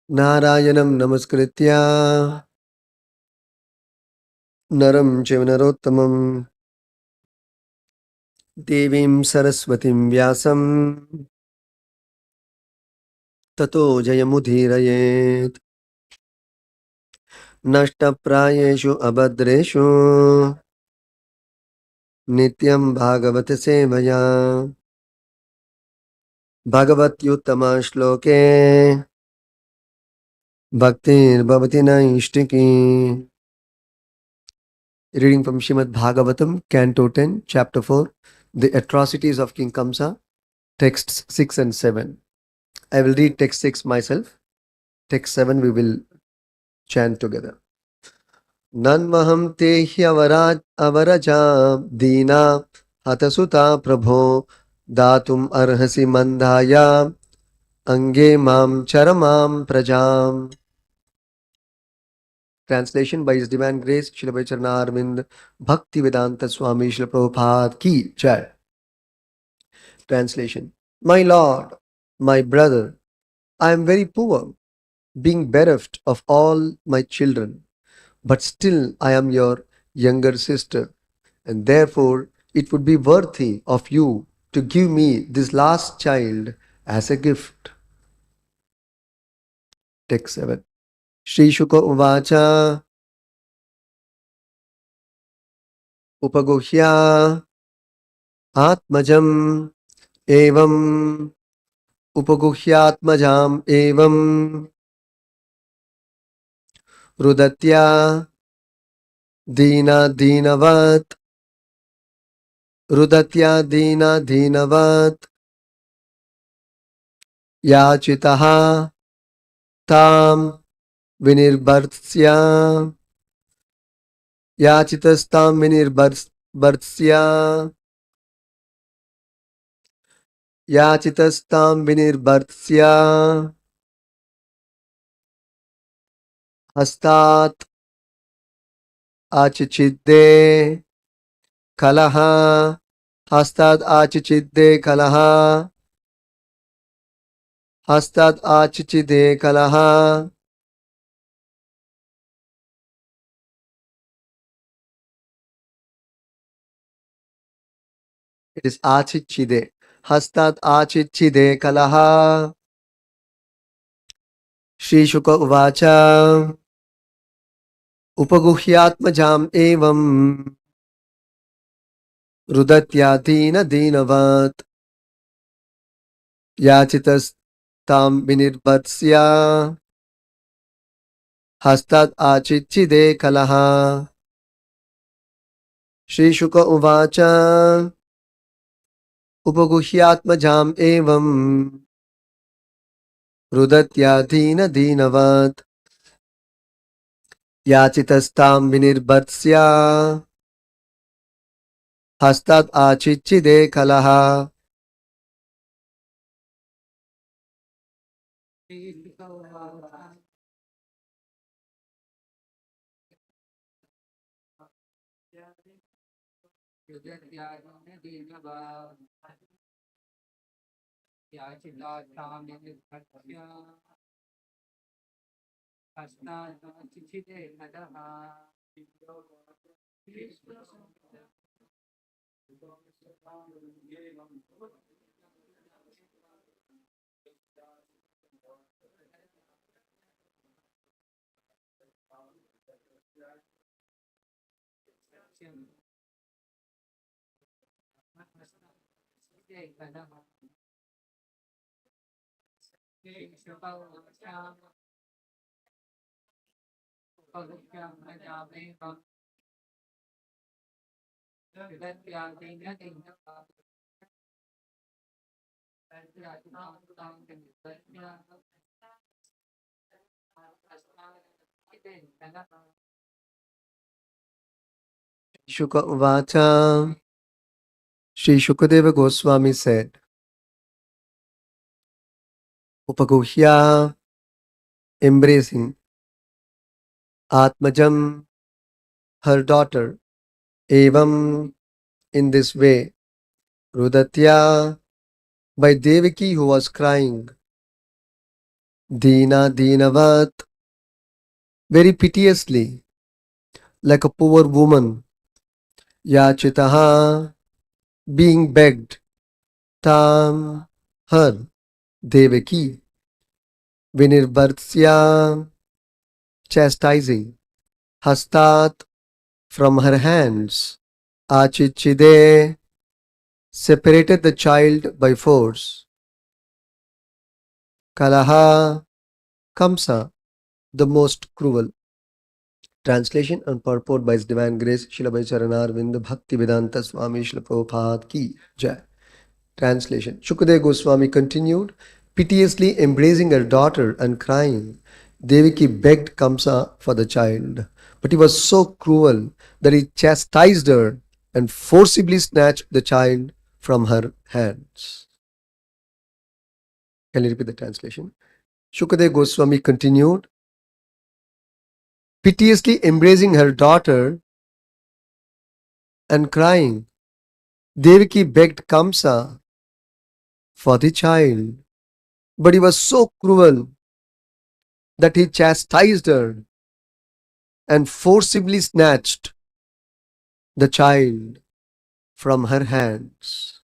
Narayanam namaskritya naram chaiva narottamam devim saraswatim vyasam tato jayamudhirayet nashtaprayeshu abhadreshu nityam bhagavata sevaya bhagavatyuttama shloke bhaktir bhavati naishtiki. Reading from Srimad Bhagavatam, Canto 10, Chapter 4, The Atrocities of King Kamsa, texts 6 and 7. I will read text 6 myself. Text 7 we will chant together. Nanmaham te avaraja dina hatasuta prabho datum arhasi mandhaya ange mam charamam prajam. Translation by His Divine Grace, Srila Vaicharana Arvind Bhakti Vedanta Swami Srila Prabhupada Ki Jai. Translation. My Lord, my brother, I am very poor, being bereft of all my children, but still I am your younger sister, and therefore it would be worthy of you to give me this last child as a gift. Text 7. Shri Shuka Uvacha Upaguhya Atmajam Evam Upaguhyatmajam Evam Rudatya Dina Dinavat Rudatya Dina Dinavat Yachitaha Tam Vinirbartsya Yachitastam Vinirbartsya Yachitastam Vinirbartsya Hastat Achichidde Kalaha Hastat Achichidde Kalaha Hastat Achichide Kalaha. It is Achichide. Hastat Achichide Kalaha. Shri Shuka Uvacha Upaguhyatmajam Evam Rudatyatina Dinavat Yachitastam Vinirbatsya Hastat Achichide Kalaha. Shri Shuka Uvacha Upaguhyatmajam Evam Rudatyatina Dinavat Yachitastam Vinirbatsya Hastat Achichide Kalaha. Shuka Uvacha. Sri Shukadeva Goswami said, Upaguhya, embracing Atmajam, her daughter, Evam, in this way, Rudatya, by Devaki who was crying, Dina Dinavat, very piteously, like a poor woman. Yachitaha, being begged. Tam, her. Devaki, Vinirvartsya, chastising. Hastat, from her hands. Achichide, separated the child by force. Kalaha, Kamsa, the most cruel. Translation and purport by His Divine Grace Srila Bhai Charanarvind Bhakti Vedanta Swami Srila Prabhupada Ki Jai. Translation. Shukadeva Goswami continued, piteously embracing her daughter and crying. Devaki begged Kamsa for the child, but he was so cruel that he chastised her and forcibly snatched the child from her hands. Can you repeat the translation? Shukadeva Goswami continued, piteously embracing her daughter and crying. Devaki begged Kamsa for the child, but he was so cruel that he chastised her and forcibly snatched the child from her hands.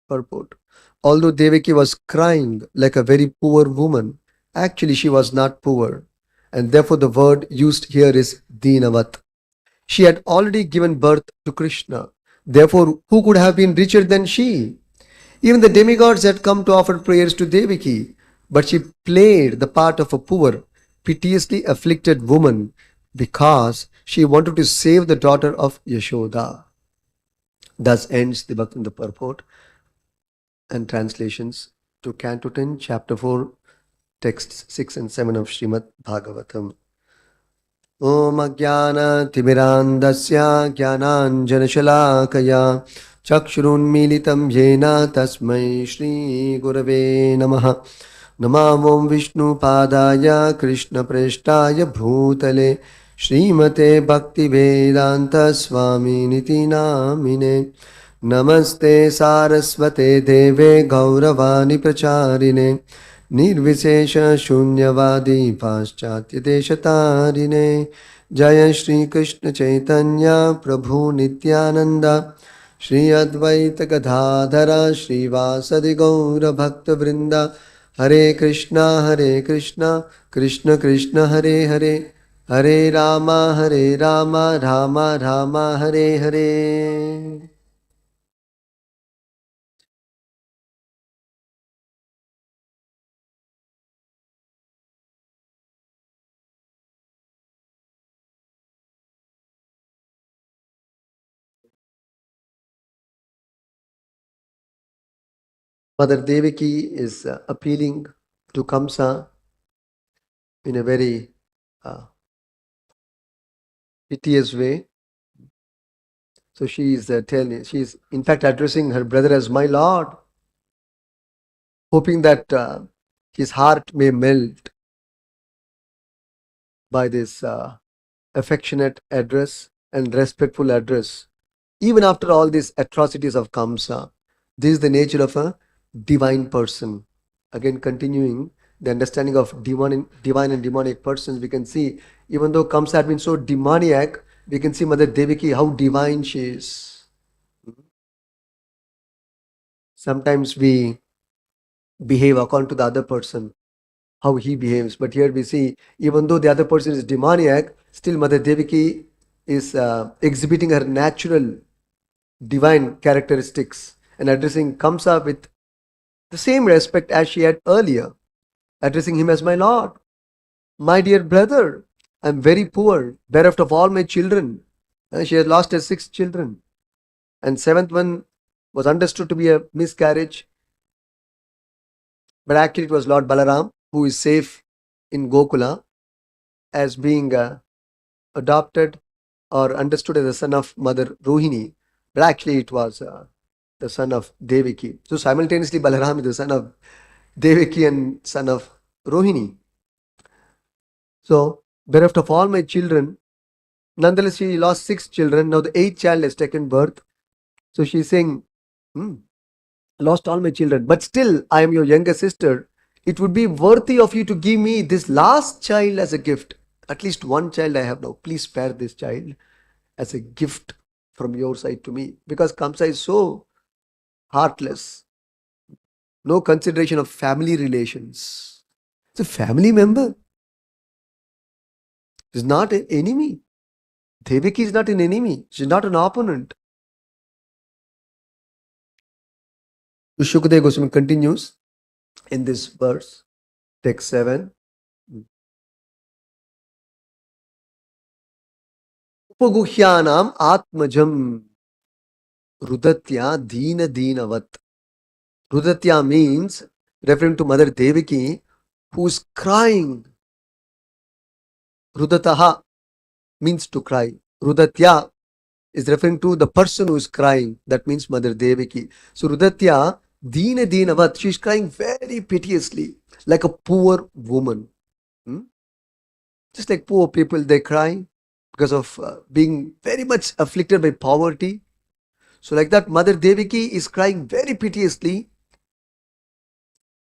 Purport. Although Devaki was crying like a very poor woman, actually she was not poor, and therefore the word used here is Dinavat. She had already given birth to Krishna. Therefore, who could have been richer than she? Even the demigods had come to offer prayers to Devaki, but she played the part of a poor, piteously afflicted woman because she wanted to save the daughter of Yashoda. Thus ends the Bhaktivinoda purport and translations to Canto 10, Chapter 4, texts 6 and 7 of Srimad Bhagavatam. Om Ajnana Timirandasya Jnananjanashalakaya Chakshurunmilitam Yena Tasmai Shri Gurave Namaha Namam Vishnu Padaya Krishna Preshtaya Bhutale Srimate Bhakti Vedanta Swami Niti Namine Namaste Saraswate Deve Gauravani Pracharine Nirvishesha Shunyavadi Paschatya Deshatarine Jaya Shri Krishna Chaitanya Prabhu Nityananda Shri Advaita Gadadhara Shri Vasadi Gaura Bhakta Vrinda Hare Krishna Krishna Krishna Hare Hare Hare Rama Rama Rama Hare Hare. Mother Devaki is appealing to Kamsa in a very piteous way. So she is she is in fact addressing her brother as my lord, hoping that his heart may melt by this affectionate address and respectful address. Even after all these atrocities of Kamsa, this is the nature of a divine person. Again, continuing the understanding of divine and demonic persons, we can see even though Kamsa had been so demoniac, we can see Mother Devaki how divine she is. Sometimes we behave according to the other person, how he behaves. But here we see, even though the other person is demoniac, still Mother Devaki is exhibiting her natural divine characteristics and addressing Kamsa with the same respect as she had earlier, addressing him as my lord, my dear brother. I am very poor, bereft of all my children. She has lost her 6 children, and seventh one was understood to be a miscarriage, but actually it was Lord Balaram who is safe in Gokula as being adopted or understood as the son of Mother Rohini, but actually it was the son of Devaki. So simultaneously Balaram is the son of Devaki and son of Rohini. So bereft of all my children, nonetheless she lost 6 children. Now the 8th child has taken birth. So she's saying, lost all my children, but still I am your younger sister. it would be worthy of you to give me this last child as a gift. At least one child I have now. Please spare this child as a gift from your side to me. Because Kamsa is so heartless. No consideration of family relations. It's a family member. It's not an enemy. Devaki is not an enemy. She's not an opponent. Shukadeva Goswami continues in this verse, text 7. Upaguhyanam atmajam rudatya dina dinavat. Rudatya means referring to Mother Devaki, who is crying. Rudataha means to cry. Rudatya is referring to the person who is crying. That means Mother Devaki. So Rudatya dina dinavat. She is crying very piteously, like a poor woman. Just like poor people, they cry because of being very much afflicted by poverty. So like that, Mother Devaki is crying very piteously,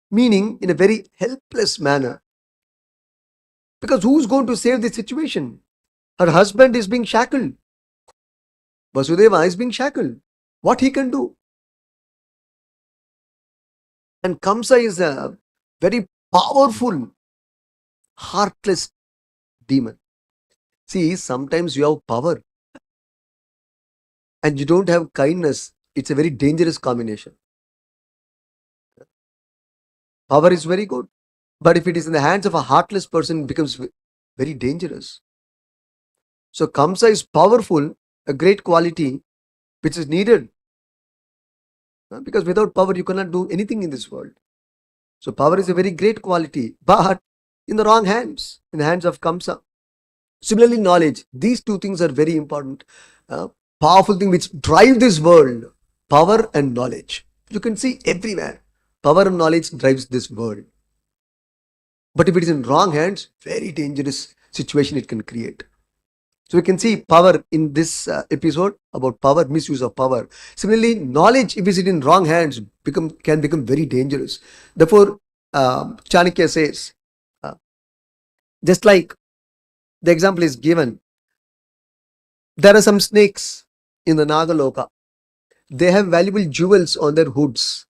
meaning in a very helpless manner. Because who's going to save this situation? Her husband is being shackled. Vasudeva is being shackled. What he can do? And Kamsa is a very powerful, heartless demon. See, sometimes you have power and you don't have kindness. It's a very dangerous combination. Power is very good. But if it is in the hands of a heartless person, it becomes very dangerous. So Kamsa is powerful, a great quality which is needed. Because without power, you cannot do anything in this world. So power is a very great quality, but in the wrong hands, in the hands of Kamsa. Similarly, knowledge. These two things are very important. Powerful thing which drive this world. Power and knowledge. You can see everywhere. Power and knowledge drives this world. But if it is in wrong hands, very dangerous situation it can create. So we can see power in this episode about power, misuse of power. Similarly, knowledge, if it is in wrong hands, can become very dangerous. Therefore, Chanakya says, just like the example is given, there are some snakes in the Nagaloka. They have valuable jewels on their hoods.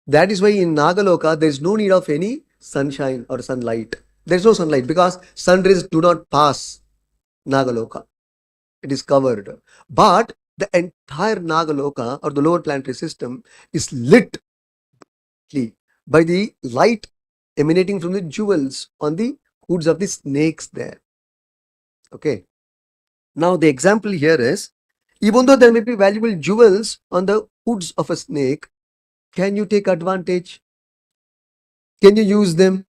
That is why in Nagaloka, there is no need of any sunshine or sunlight. There is no sunlight because sun rays do not pass Nagaloka. It is covered. But the entire Nagaloka or the lower planetary system is lit by the light emanating from the jewels on the hoods of the snakes there. Okay. Now the example here is, even though there may be valuable jewels on the hoods of a snake, can you take advantage? Can you use them?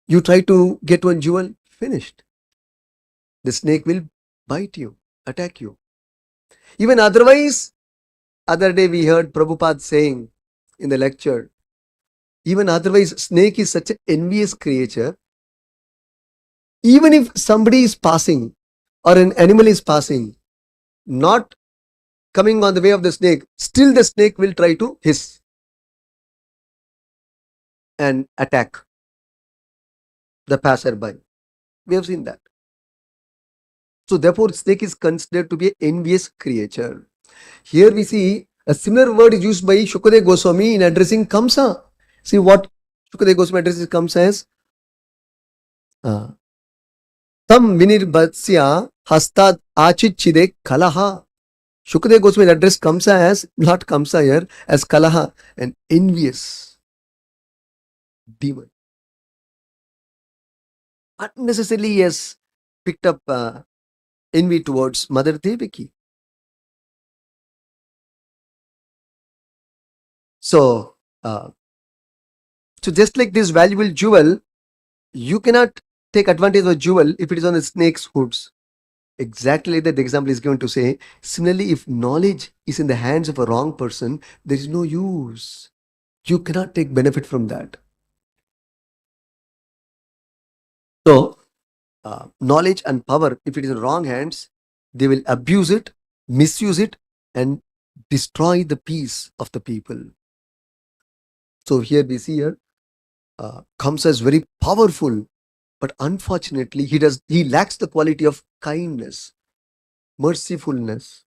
You try to get one jewel, finished. The snake will bite you, attack you. Even otherwise, other day we heard Prabhupada saying in the lecture, even otherwise, snake is such an envious creature. Even if somebody is passing or an animal is passing, not coming on the way of the snake, still the snake will try to hiss and attack the passerby. We have seen that. So therefore, snake is considered to be an envious creature. Here we see a similar word is used by Shukadeva Goswami in addressing Kamsa. See what Shukadeva Goswami addresses Kamsa as? Tam vinirbatsya hastad achichide kalaha. Shukadeva Goswami addressed Kamsa as, not Kamsa here, as Kalaha, an envious demon. Unnecessarily he has picked up envy towards Mother Devaki. So just like this valuable jewel, you cannot take advantage of a jewel if it is on a snake's hoods. Exactly like that the example is given to say, similarly, if knowledge is in the hands of a wrong person, there is no use. You cannot take benefit from that. So, knowledge and power, if it is in wrong hands, they will abuse it, misuse it, and destroy the peace of the people. So here we see here, Kamsa is very powerful, but unfortunately, he lacks the quality of kindness, mercifulness,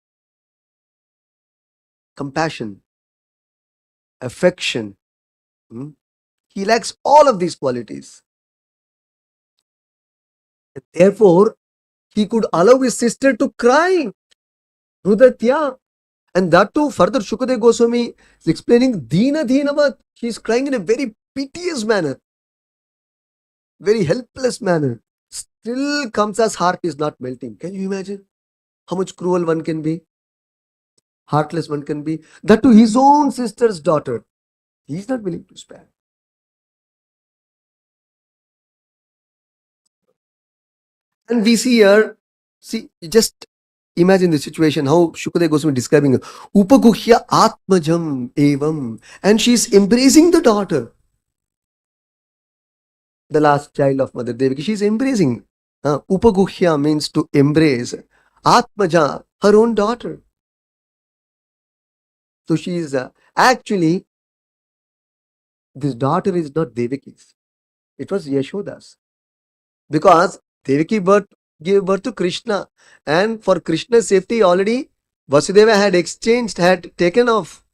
compassion, affection. Hmm? He lacks all of these qualities. Therefore, he could allow his sister to cry, Rudatya. And that too, further Shukadev Goswami is explaining Dina Dinavat. He is crying in a very piteous manner, very helpless manner. Still Kamsa's heart is not melting. Can you imagine how much cruel one can be? Heartless one can be. That to his own sister's daughter. He is not willing to spare. And we see here, see, just imagine the situation, how Shukadev Goswami is describing Upaguhya Atmajam Evam. And she is embracing the daughter, the last child of Mother Devaki. She is embracing. Upaguhya means to embrace. Atmaja, her own daughter. So she is actually, this daughter is not Devaki's. It was Yashoda's. Because Devaki gave birth to Krishna. And for Krishna's safety, already Vasudeva had taken off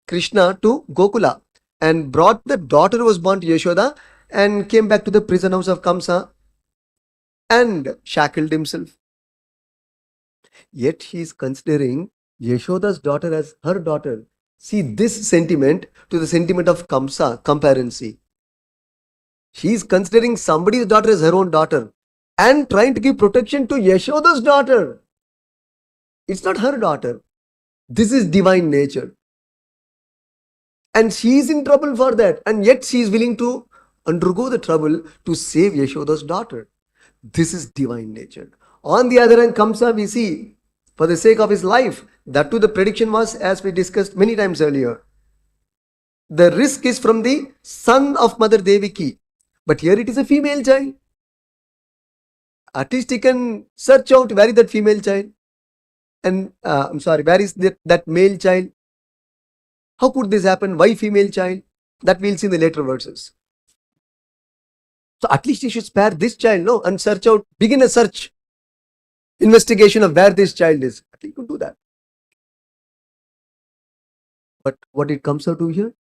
Krishna to Gokula and brought the daughter who was born to Yashoda and came back to the prison house of Kamsa and shackled himself. Yet he is considering Yashoda's daughter as her daughter. See this sentiment to the sentiment of Kamsa, comparency. She is considering somebody's daughter as her own daughter and trying to give protection to Yashoda's daughter. It's not her daughter. This is divine nature. And she is in trouble for that. And yet she is willing to undergo the trouble to save Yashoda's daughter. This is divine nature. On the other hand, Kamsa, we see, for the sake of his life, that too the prediction was, as we discussed many times earlier, the risk is from the son of Mother Devaki. But here it is a female child. At least he can search out where is that female child. And where is that male child? How could this happen? Why female child? That we'll see in the later verses. So at least he should spare this child, no? And search out, begin a search, investigation of where this child is. At least he could do that. But what it comes out to here?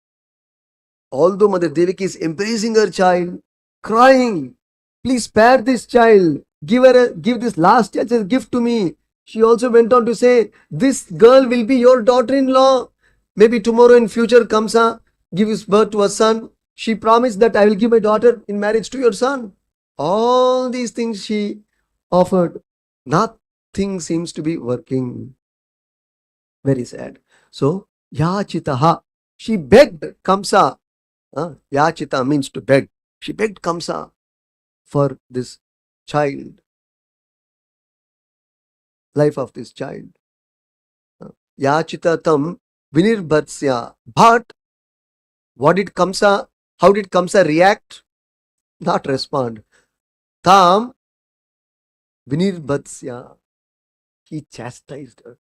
Although Mother Devaki is embracing her child, crying, please spare this child, give this last child as a gift to me. She also went on to say, this girl will be your daughter-in-law. Maybe tomorrow in future Kamsa gives birth to a son. She promised that I will give my daughter in marriage to your son. All these things she offered. Nothing seems to be working. Very sad. So, Yachitaha. She begged Kamsa. Yachita means to beg. She begged Kamsa for this child. Life of this child. Yachita tam vinirbatsya. But how did Kamsa react? Not respond. Tam vinirbatsya. He chastised her.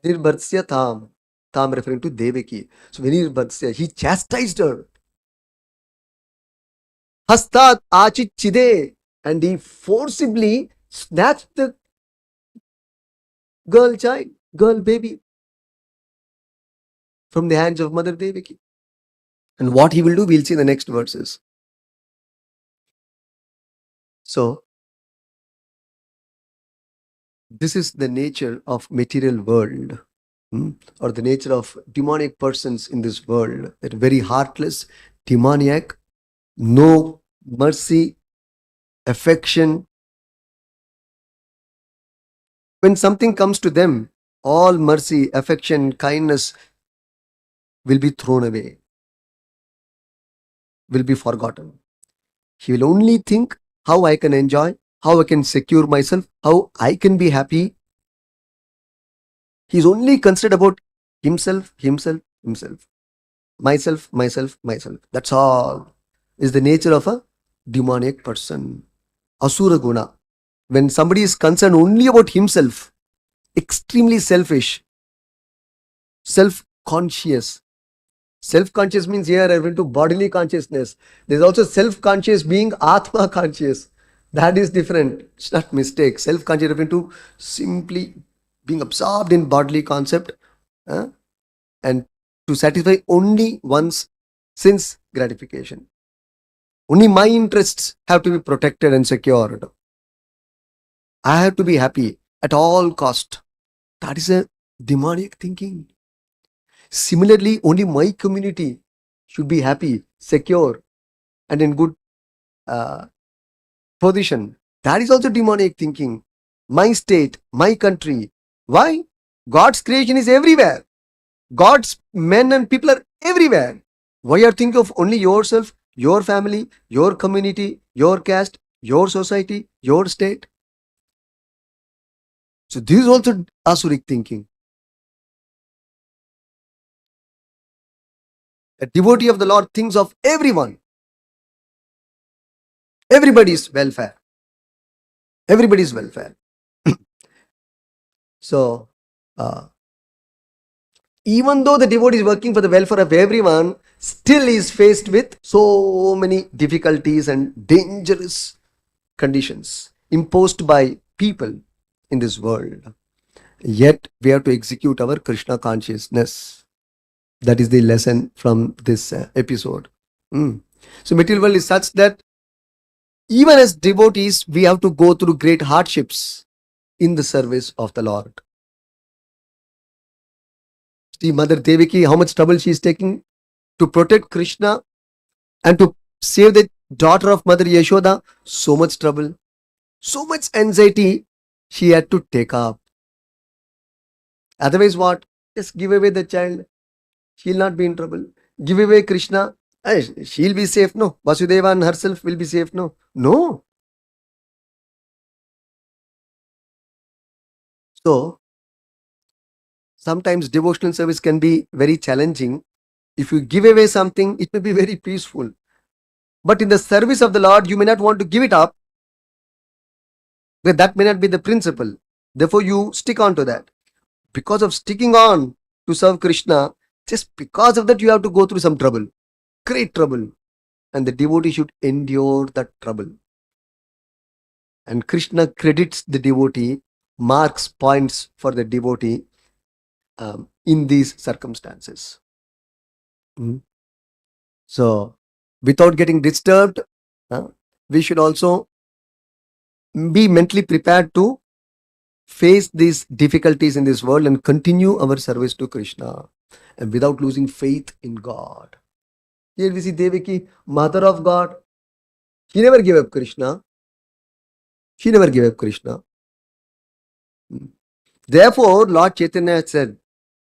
Vinirbatsya tam. Tam referring to Devaki. So vinirbatsya. He chastised her. Hastat achit chide. And he forcibly snatched the girl baby from the hands of Mother Devaki. And what he will do, we'll see in the next verses. So, this is the nature of material world, or the nature of demonic persons in this world. They're very heartless, demoniac, no mercy, affection. When something comes to them, all mercy, affection, kindness will be thrown away, will be forgotten. He will only think how I can enjoy, how I can secure myself, how I can be happy. He's only concerned about himself. Myself. That's all is the nature of a demoniac person. Asura guna. When somebody is concerned only about himself, extremely selfish, self-conscious, Self-conscious means here referring to bodily consciousness. There's also self-conscious being Atma conscious. That is different. It's not mistake. Self-conscious referring to simply being absorbed in bodily concept, and to satisfy only one's sense gratification. Only my interests have to be protected and secured. I have to be happy at all cost. That is a demonic thinking. Similarly, only my community should be happy, secure, and in good uh, position. That is also demonic thinking. My state, my country. Why? God's creation is everywhere. God's men and people are everywhere. Why are thinking of only yourself, your family, your community, your caste, your society, your state? So this is also Asuric thinking. A devotee of the Lord thinks of everyone, everybody's welfare, everybody's welfare. So, even though the devotee is working for the welfare of everyone, still is faced with so many difficulties and dangerous conditions imposed by people in this world. Yet we have to execute our Krishna consciousness. That is the lesson from this episode. So material world is such that even as devotees, we have to go through great hardships in the service of the Lord. See Mother Devaki, how much trouble she is taking to protect Krishna and to save the daughter of Mother Yashoda. So much trouble, so much anxiety she had to take up. Otherwise what? Just give away the child. She'll not be in trouble. Give away Krishna. She'll be safe. No. Vasudeva and herself will be safe. No. No. So, sometimes devotional service can be very challenging. If you give away something, it may be very peaceful. But in the service of the Lord, you may not want to give it up. But that may not be the principle. Therefore, you stick on to that. Because of sticking on to serve Krishna, just because of that, you have to go through some trouble. Great trouble. And the devotee should endure that trouble. And Krishna credits the devotee, marks points for the devotee in these circumstances. So, without getting disturbed, we should also be mentally prepared to face these difficulties in this world and continue our service to Krishna, and without losing faith in God. Here we see Devaki, mother of God. She never gave up Krishna. She never gave up Krishna. Therefore, Lord Chaitanya said,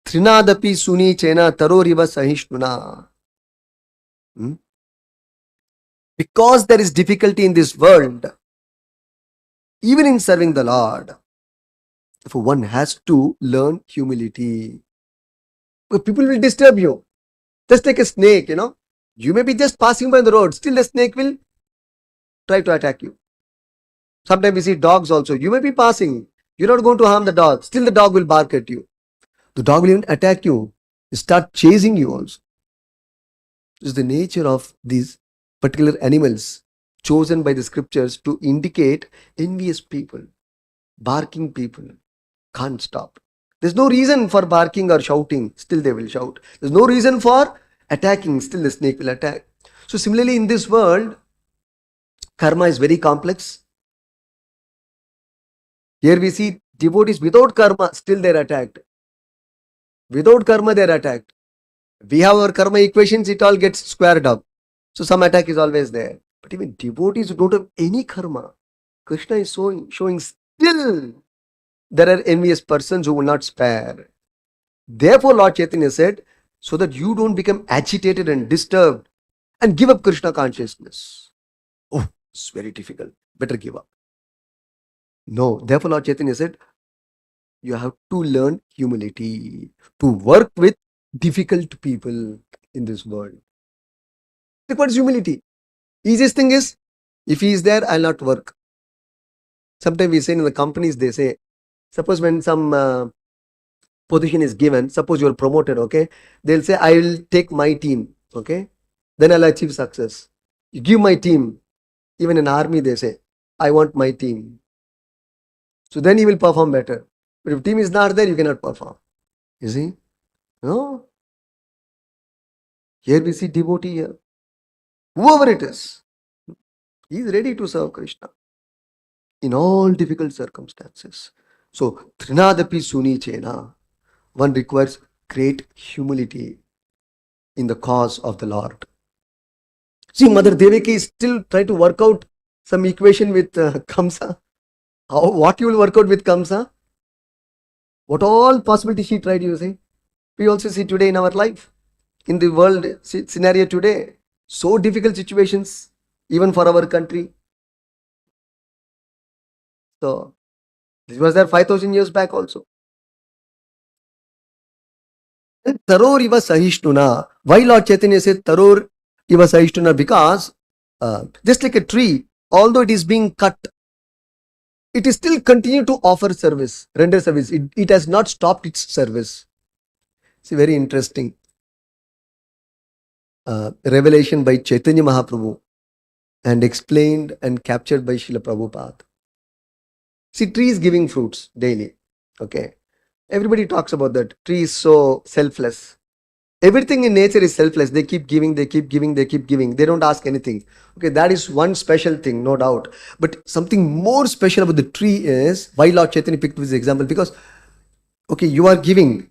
Trinadapi suni chena taroriva sahishnuna. Because there is difficulty in this world, even in serving the Lord, therefore one has to learn humility. Because people will disturb you. Just like a snake, You may be just passing by the road, still the snake will try to attack you. Sometimes we see dogs also. You may be passing. You're not going to harm the dog. Still the dog will bark at you. The dog will even attack you. Start chasing you also. This is the nature of these particular animals chosen by the scriptures to indicate envious people, barking people. Can't stop. There's no reason for barking or shouting. Still they will shout. There's no reason for attacking. Still the snake will attack. So similarly in this world, karma is very complex. Here we see devotees without karma, still they're attacked. Without karma, they're attacked. We have our karma equations, it all gets squared up. So some attack is always there. But even devotees who don't have any karma, Krishna is showing still there are envious persons who will not spare. Therefore, Lord Chaitanya said, so that you don't become agitated and disturbed and give up Krishna consciousness. Oh, it's very difficult. Better give up. No, therefore Lord Chaitanya said, you have to learn humility, to work with difficult people in this world. What is humility? Easiest thing is, if he is there, I'll not work. Sometimes we say in the companies, they say, suppose when some position is given, suppose you are promoted, okay, they'll say, I will take my team, okay, then I'll achieve success. You give my team. Even in army, they say, I want my team. So then you will perform better. But if team is not there, you cannot perform. You see? No. Here we see devotee here. Whoever it is, he is ready to serve Krishna in all difficult circumstances. So, Trinadapi Suni Chena, one requires great humility in the cause of the Lord. See, Mother Devaki is still trying to work out some equation with Kamsa. What you will work out with Kamsa? What all possibilities she tried using? We also see today in our life, in the world scenario today, so difficult situations, even for our country. So, this was there 5,000 years back also. And Taror Iva Sahishtuna. Why Lord Chaitanya said Taror Iva Sahishtuna? Because just like a tree, although it is being cut, it is still continue to offer service, render service. It has not stopped its service. It's very interesting. Revelation by Chaitanya Mahaprabhu and explained and captured by Srila Prabhupada. See, tree is giving fruits daily. Okay. Everybody talks about that. Tree is so selfless. Everything in nature is selfless. They keep giving, they keep giving, they keep giving. They don't ask anything. Okay, that is one special thing, no doubt. But something more special about the tree is, why Lord Chaitanya picked this example? Because, okay, you are giving.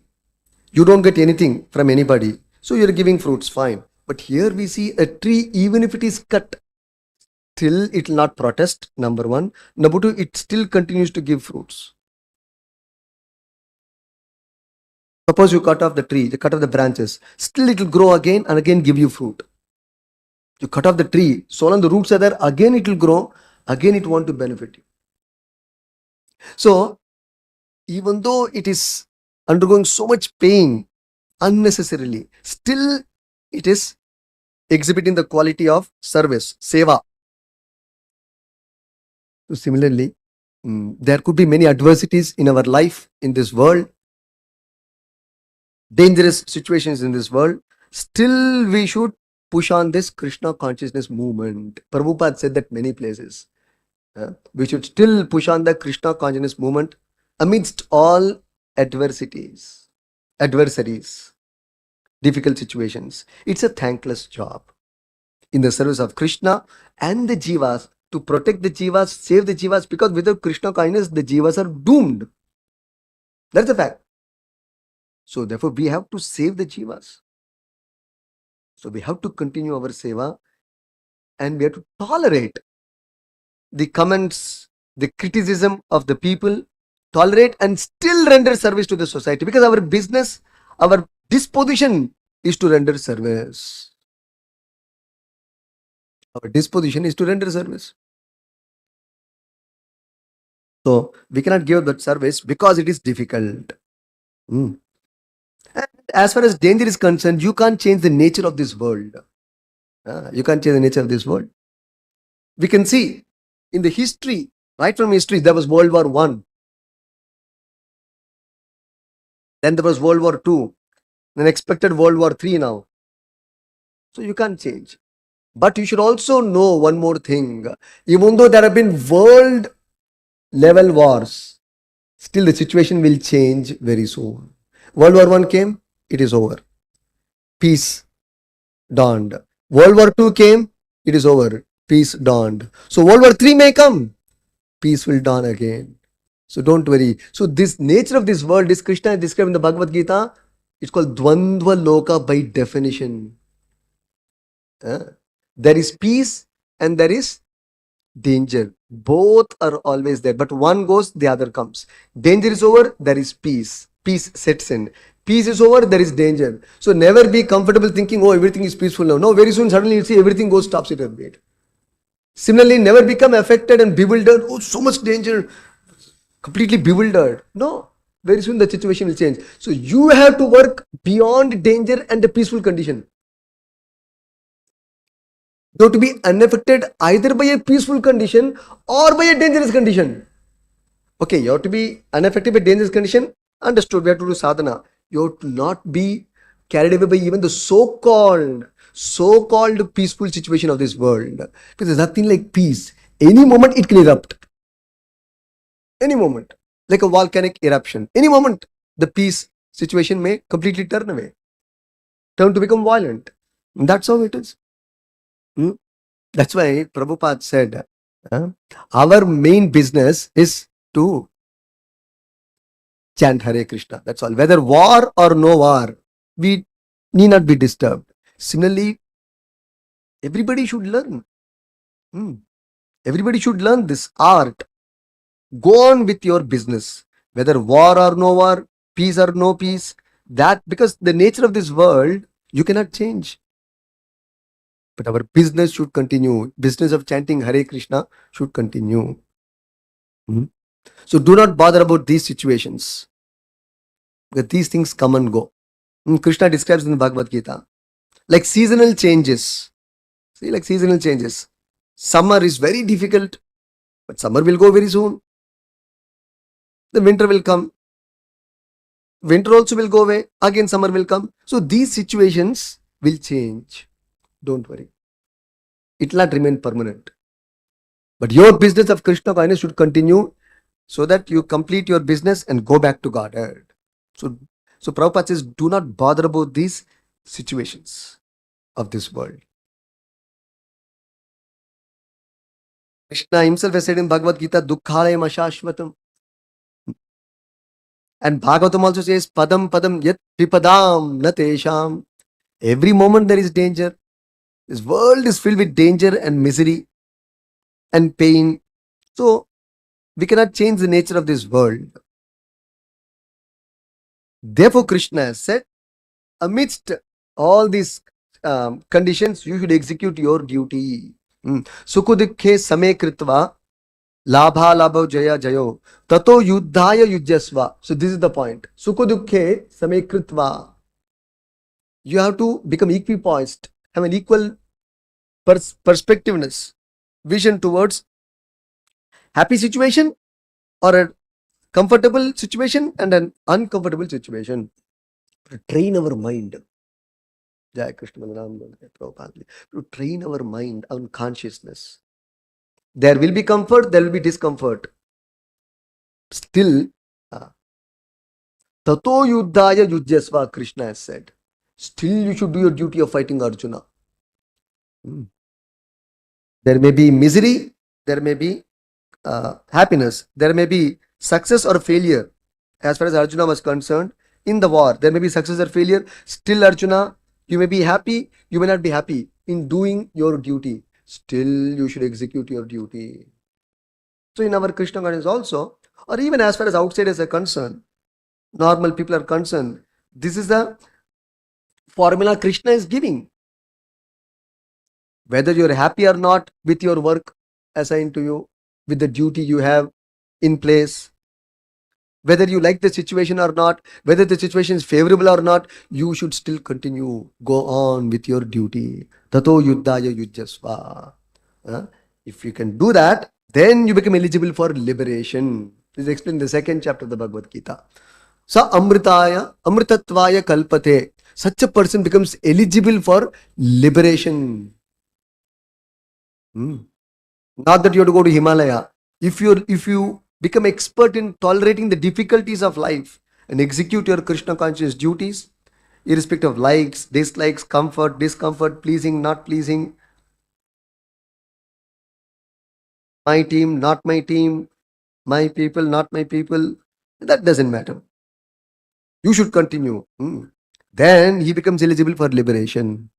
You don't get anything from anybody. So you are giving fruits, fine. But here we see a tree, even if it is cut, still it will not protest, number one. Number two, it still continues to give fruits. Suppose you cut off the tree, you cut off the branches, still it will grow again and again give you fruit. You cut off the tree, so long the roots are there, again it will grow, again it want to benefit you. So, even though it is undergoing so much pain unnecessarily, still it is exhibiting the quality of service, seva. So similarly, there could be many adversities in our life, in this world, dangerous situations in this world. Still, we should push on this Krishna consciousness movement. Prabhupada said that many places. We should still push on the Krishna consciousness movement amidst all adversities, difficult situations. It's a thankless job in the service of Krishna and the jivas, to protect the jivas, save the jivas, because without Krishna kindness, the jivas are doomed. That's a fact. So therefore, we have to save the jivas. So we have to continue our seva, and we have to tolerate the comments, the criticism of the people, tolerate and still render service to the society, because our business, our disposition is to render service. Our disposition is to render service. So we cannot give that service because it is difficult. And as far as danger is concerned, you can't change the nature of this world. You can't change the nature of this world. We can see in the history, right from history, there was World War I. Then there was World War II. Then expected World War III now. So you can't change. But you should also know one more thing. Even though there have been world level wars, still the situation will change very soon. World War I came, it is over. Peace dawned. World War II came, it is over. Peace dawned. So World War III may come, peace will dawn again. So don't worry. So this nature of this world is Krishna described in the Bhagavad Gita. It's called Dvandva Loka by definition. There is peace and there is danger. Both are always there. But one goes, the other comes. Danger is over, there is peace. Peace sets in. Peace is over, there is danger. So never be comfortable thinking, oh, everything is peaceful now. No, very soon suddenly you see everything goes topsy-turvy. Similarly, never become affected and bewildered. Oh, so much danger. Completely bewildered. No. Very soon the situation will change. So you have to work beyond danger and the peaceful condition. You have to be unaffected either by a peaceful condition or by a dangerous condition. Okay, you have to be unaffected by dangerous condition Understood, we have to do sadhana. You have to not be carried away by even the so-called peaceful situation of this world. Because there's nothing like peace. Any moment it can erupt. Any moment. Like a volcanic eruption. Any moment the peace situation may completely turn away. Turn to become violent. And that's how it is. That's why Prabhupada said, our main business is to chant Hare Krishna. That's all. Whether war or no war, we need not be disturbed. Similarly, everybody should learn. Everybody should learn this art. Go on with your business. Whether war or no war, peace or no peace. That, because the nature of this world, you cannot change. But our business should continue. Business of chanting Hare Krishna should continue. So do not bother about these situations. Because these things come and go. Krishna describes in the Bhagavad Gita like seasonal changes. See, like seasonal changes. Summer is very difficult, but summer will go very soon. The winter will come. Winter also will go away. Again, summer will come. So these situations will change. Don't worry. It will not remain permanent. But your business of Krishna consciousness should continue so that you complete your business and go back to Godhead. So Prabhupada says, do not bother about these situations of this world. Krishna himself has said in Bhagavad Gita, Dukkhalayam ashashvatam. And Bhagavatam also says, Padam padam yat vipadam natesham. Every moment there is danger. This world is filled with danger and misery and pain. So we cannot change the nature of this world. Therefore, Krishna has said, amidst all these conditions, you should execute your duty. Sukudikhe same kritva labha labha jaya jayo tato yuddhaya yujyasva. So this is the point. Sukudikhe same kritva. You have to become equipoised, have an equal perspectiveness, vision towards happy situation or a comfortable situation and an uncomfortable situation. Train our mind. Jai Krishna Prabhupada. To train our mind, our consciousness. There will be comfort, there will be discomfort. Still, Tato Yuddhaya Yujyasva, Krishna has said. Still, you should do your duty of fighting Arjuna. There may be misery, there may be happiness, there may be success or failure. As far as Arjuna was concerned, in the war, there may be success or failure. Still, Arjuna, you may be happy, you may not be happy in doing your duty. Still, you should execute your duty. So, in our Krishna consciousness also, or even as far as outsiders are concerned, normal people are concerned, this is the formula Krishna is giving. Whether you're happy or not with your work assigned to you, with the duty you have in place, whether you like the situation or not, whether the situation is favorable or not, you should still continue. Go on with your duty. Tato yuddhaya yujyasva. If you can do that, then you become eligible for liberation. This is explained in the second chapter of the Bhagavad Gita. Sa amritatvaya kalpate. Such a person becomes eligible for liberation. Not that you have to go to Himalaya. If you become expert in tolerating the difficulties of life and execute your Krishna conscious duties, irrespective of likes, dislikes, comfort, discomfort, pleasing, not pleasing, my team, not my team, my people, not my people, that doesn't matter. You should continue. Then he becomes eligible for liberation.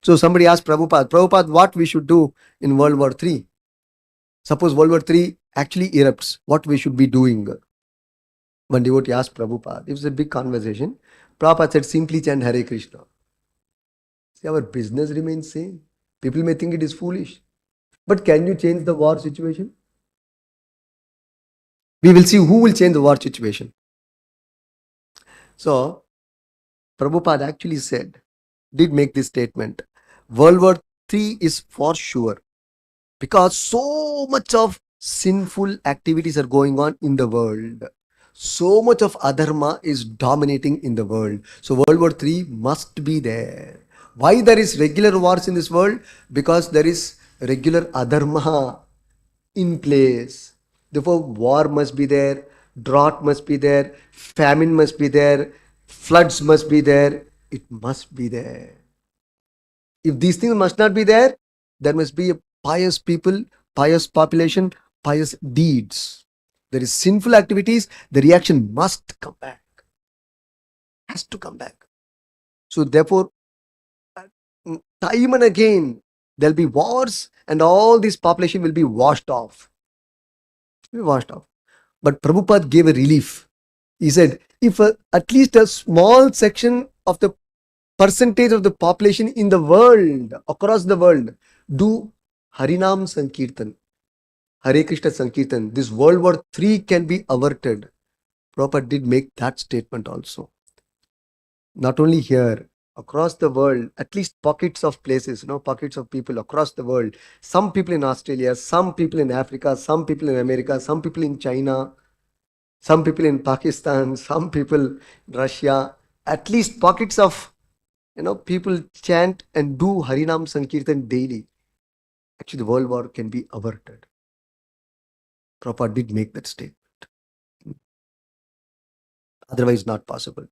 So somebody asked Prabhupada, what we should do in World War III? Suppose World War III actually erupts, what we should be doing? One devotee asked Prabhupada. It was a big conversation. Prabhupada said, simply chant Hare Krishna. See, our business remains same. People may think it is foolish. But can you change the war situation? We will see who will change the war situation. So, Prabhupada actually did make this statement. World War III is for sure. Because so much of sinful activities are going on in the world. So much of adharma is dominating in the world. So World War III must be there. Why there is regular wars in this world? Because there is regular adharma in place. Therefore, war must be there, drought must be there, famine must be there, floods must be there. It must be there. If these things must not be there, there must be a pious people, pious population, pious deeds. There is sinful activities, the reaction must come back, has to come back. So therefore, time and again, there'll be wars and all this population will be washed off. Will be washed off. But Prabhupada gave a relief. He said, if at least a small section of the percentage of the population in the world, across the world, do Harinam Sankirtan, Hare Krishna Sankirtan, this World War III can be averted. Prabhupada did make that statement also. Not only here, across the world, at least pockets of places, pockets of people across the world. Some people in Australia, some people in Africa, some people in America, some people in China, some people in Pakistan, some people in Russia. At least pockets of people chant and do Harinam Sankirtan daily. Actually, the world war can be averted. Prabhupada did make that statement. Otherwise, not possible.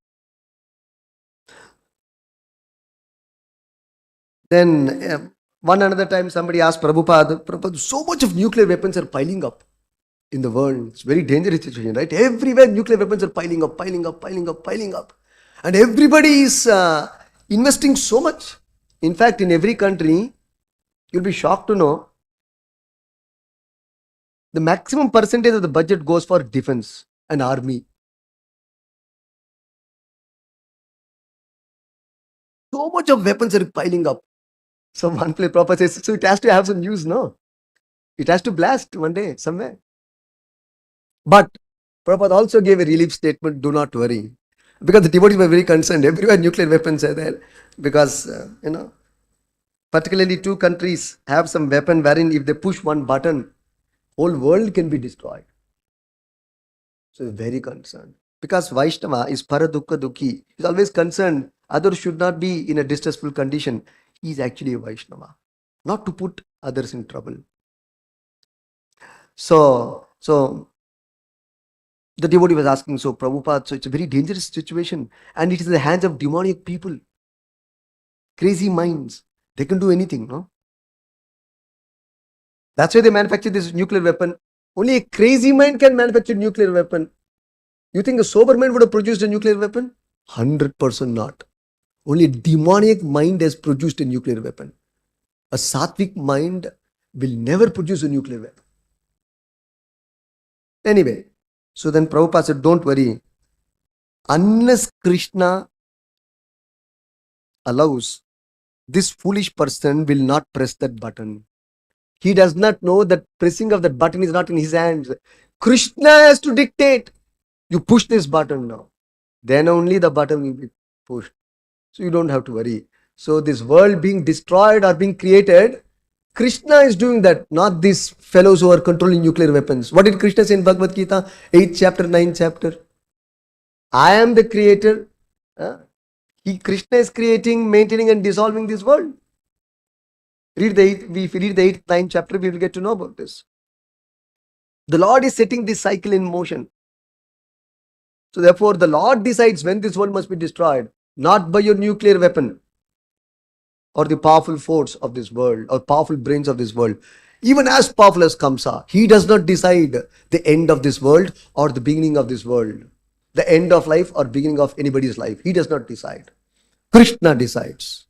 Then, one another time, somebody asked Prabhupada, so much of nuclear weapons are piling up in the world. It's a very dangerous situation, right? Everywhere nuclear weapons are piling up. And everybody is investing so much. In fact, in every country, you'll be shocked to know the maximum percentage of the budget goes for defense and army. So much of weapons are piling up. So one place Prabhupada says, so it has to have some use, no? It has to blast one day somewhere. But Prabhupada also gave a relief statement, do not worry. Because the devotees were very concerned. Everywhere nuclear weapons are there. Because, particularly two countries have some weapon wherein if they push one button, whole world can be destroyed. So very concerned. Because Vaishnava is paradukka dukhi. He's always concerned others should not be in a distressful condition. He is actually a Vaishnava. Not to put others in trouble. So the devotee was asking, so Prabhupada, so it's a very dangerous situation and it is in the hands of demonic people. Crazy minds. They can do anything, no? That's why they manufacture this nuclear weapon. Only a crazy mind can manufacture nuclear weapon. You think a sober mind would have produced a nuclear weapon? 100% not. Only a demonic mind has produced a nuclear weapon. A sattvic mind will never produce a nuclear weapon. Anyway, so then Prabhupada said, don't worry. Unless Krishna allows, this foolish person will not press that button. He does not know that pressing of that button is not in his hands. Krishna has to dictate. You push this button now. Then only the button will be pushed. So you don't have to worry. So this world being destroyed or being created, Krishna is doing that, not these fellows who are controlling nuclear weapons. What did Krishna say in Bhagavad Gita, 8th chapter, 9th chapter? I am the creator. Krishna is creating, maintaining and dissolving this world. If we read the 8th, 9th chapter, we will get to know about this. The Lord is setting this cycle in motion. So therefore, the Lord decides when this world must be destroyed, not by your nuclear weapon or the powerful force of this world or powerful brains of this world. Even as powerful as Kamsa, he does not decide the end of this world or the beginning of this world. The end of life or beginning of anybody's life. He does not decide. Krishna decides.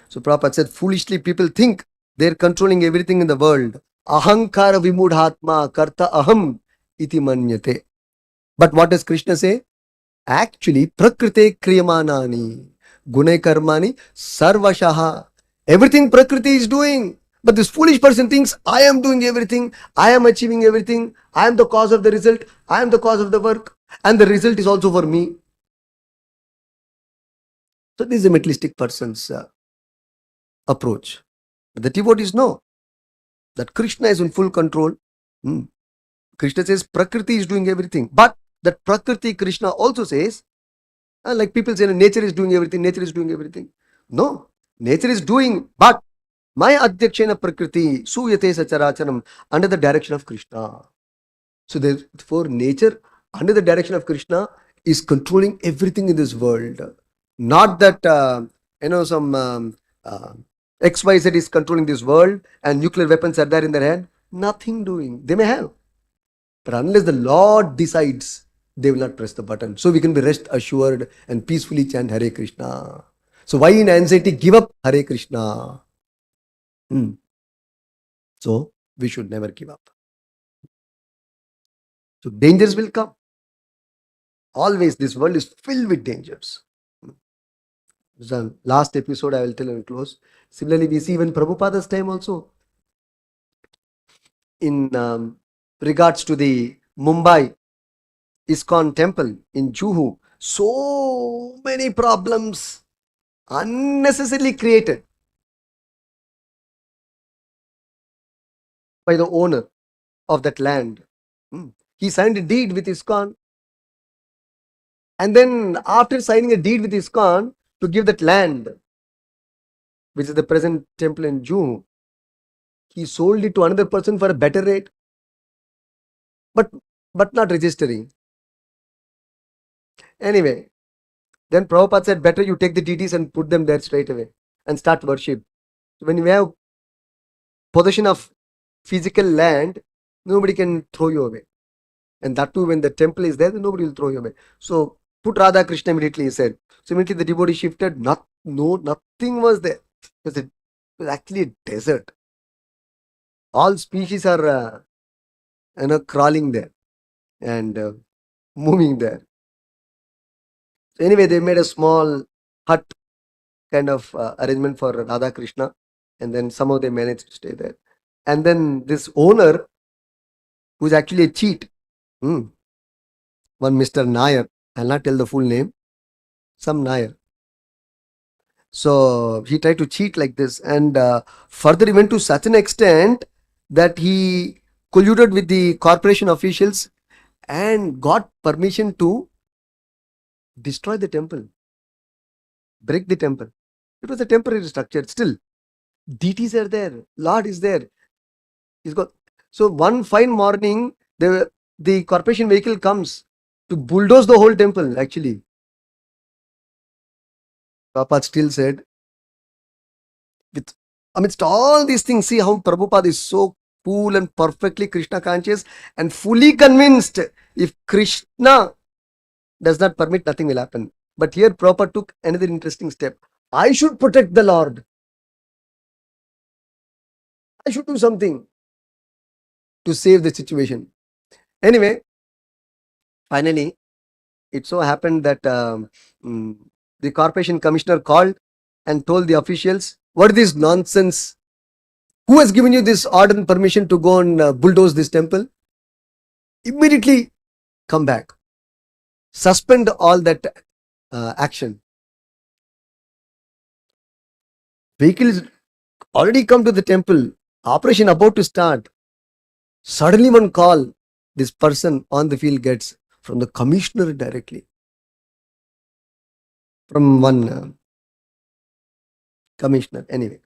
So Prabhupada said, foolishly people think they're controlling everything in the world. Ahankara vimudhatma karta aham iti manyate. But what does Krishna say? Actually, prakrite kriyamanani gunai karmani sarvashaha. Everything Prakriti is doing. But this foolish person thinks, I am doing everything. I am achieving everything. I am the cause of the result. I am the cause of the work. And the result is also for me. So this is a materialistic person's approach. But the devotees know that Krishna is in full control. Krishna says Prakriti is doing everything. But that Prakriti, Krishna also says, like people say, nature is doing everything, nature is doing everything. No, nature is doing, but my Adhyakshena Prakriti, Suyate Sacharacharam, under the direction of Krishna. So therefore, nature under the direction of Krishna is controlling everything in this world. Not that some XYZ is controlling this world and nuclear weapons are there in their hand. Nothing doing. They may have, but unless the Lord decides, they will not press the button. So we can be rest assured and peacefully chant Hare Krishna. So why in anxiety give up Hare Krishna? So we should never give up. So dangers will come. Always, this world is filled with dangers. The last episode I will tell and close. Similarly, we see even Prabhupada's time also. In regards to the Mumbai ISKCON temple in Juhu, so many problems unnecessarily created by the owner of that land. He signed a deed with ISKCON, and then after signing a deed with ISKCON to give that land, which is the present temple in Juhu, he sold it to another person for a better rate, but not registering. Anyway, then Prabhupada said, better you take the deities and put them there straight away and start worship. So when you have possession of physical land, nobody can throw you away. And that too, when the temple is there, then nobody will throw you away. So put Radha Krishna immediately, he said. So immediately the devotee shifted. Nothing was there. It was actually a desert. All species are crawling there and moving there. So anyway, they made a small hut kind of arrangement for Radha Krishna, and then somehow they managed to stay there. And then this owner, who is actually a cheat, one Mr. Nair, I'll not tell the full name, some Nair. So he tried to cheat like this, and further he went to such an extent that he colluded with the corporation officials and got permission to destroy the temple, break the temple. It was a temporary structure. Still, deities are there, Lord is there. He's got. So one fine morning, the corporation vehicle comes to bulldoze the whole temple. Actually, Prabhupada still said, amidst all these things, see how Prabhupada is so cool and perfectly Krishna conscious and fully convinced if Krishna does not permit, nothing will happen. But here Prabhupada took another interesting step. I should protect the Lord. I should do something to save the situation. Anyway, finally, it so happened that the corporation commissioner called and told the officials, what is this nonsense? Who has given you this order and permission to go and bulldoze this temple? Immediately come back. Suspend all that action. Vehicles already come to the temple. Operation about to start. Suddenly one call this person on the field gets from the commissioner directly. From one commissioner. Anyway.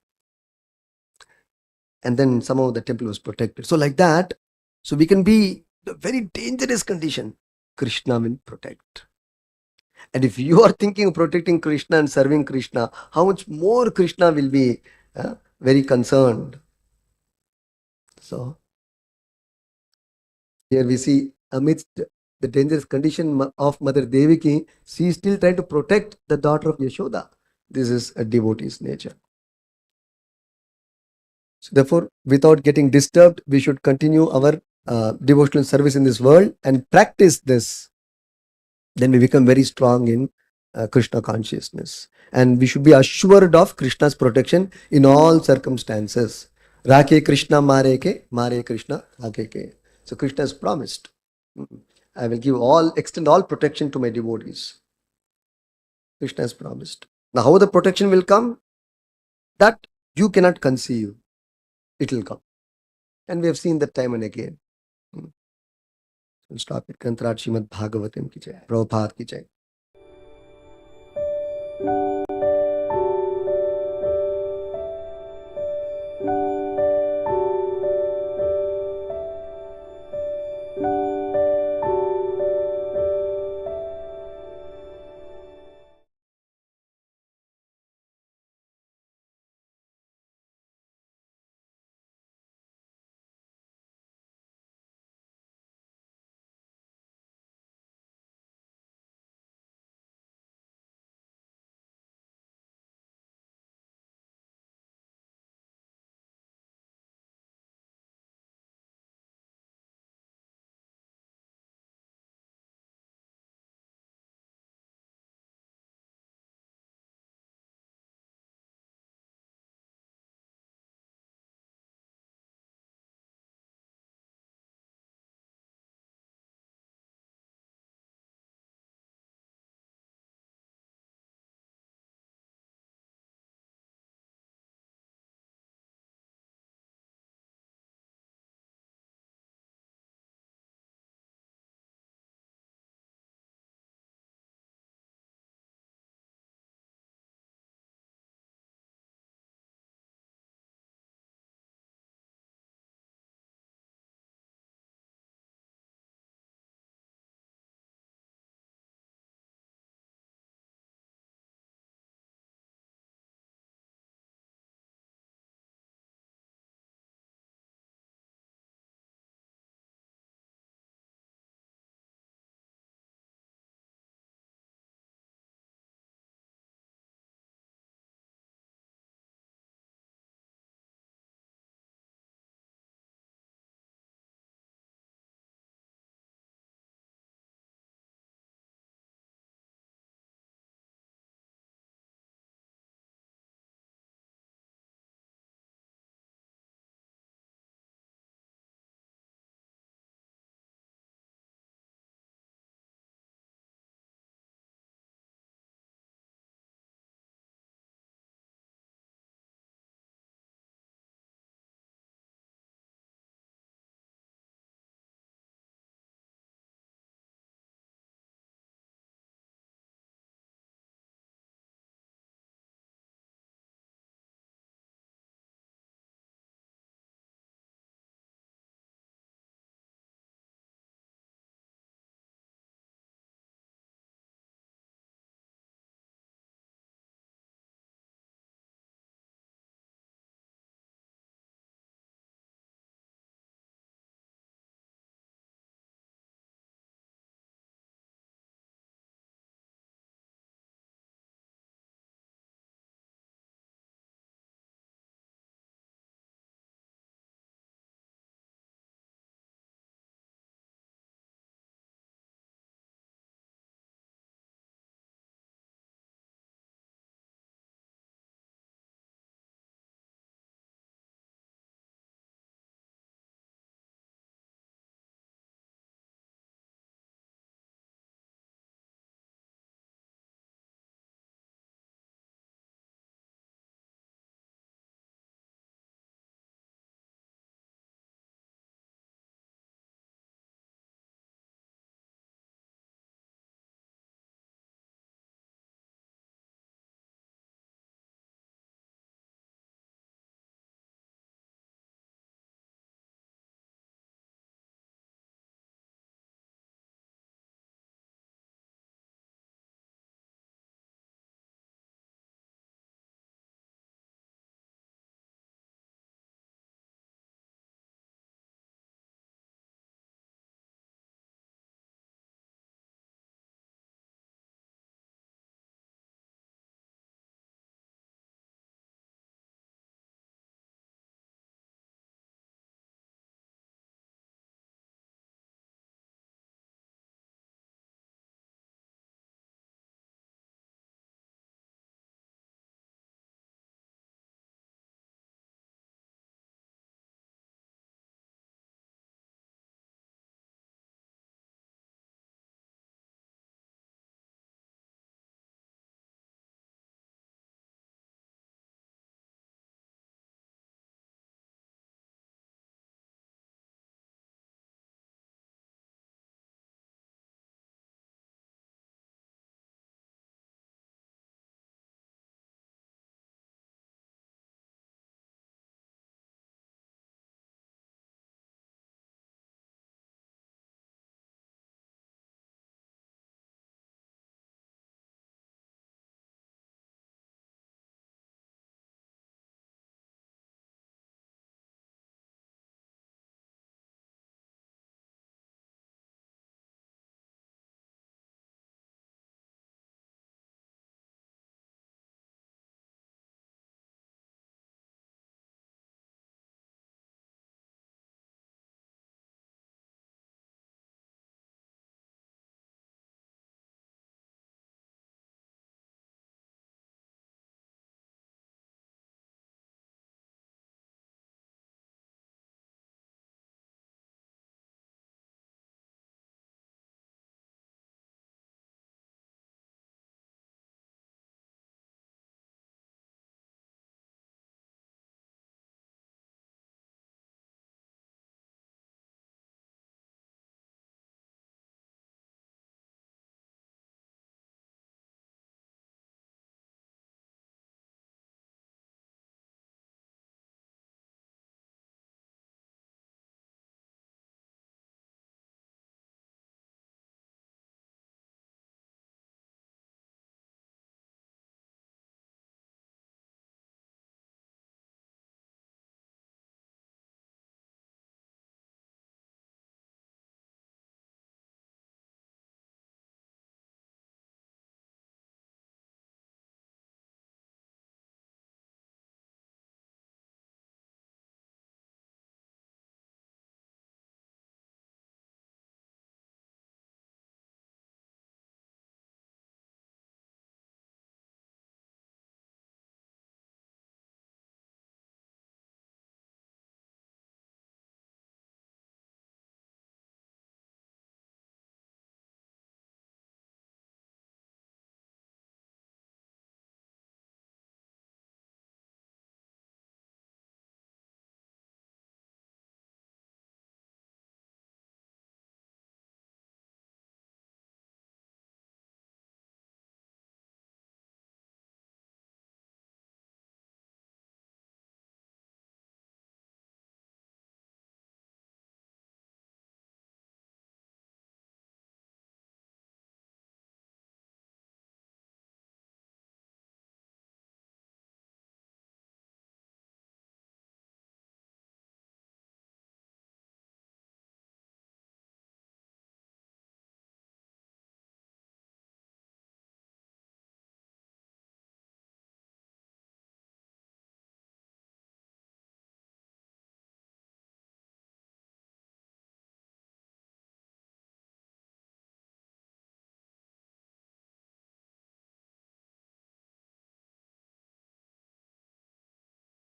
And then somehow the temple was protected. So like that, so we can be the very dangerous condition. Krishna will protect. And if you are thinking of protecting Krishna and serving Krishna, how much more Krishna will be very concerned. So here we see amidst the dangerous condition of Mother Devaki, she is still trying to protect the daughter of Yashoda. This is a devotee's nature. So therefore, without getting disturbed, we should continue our devotional service in this world and practice this. Then we become very strong in Krishna consciousness. And we should be assured of Krishna's protection in all circumstances. Rakhe Krishna mare Krishna rakhe ke. So Krishna has promised, I will extend all protection to my devotees. Krishna has promised. Now how the protection will come? That you cannot conceive. It will come. And we have seen that time and again. We'll stop it. Kantarat Srimad Bhagavatam ki jai. Prabhupada ki jai.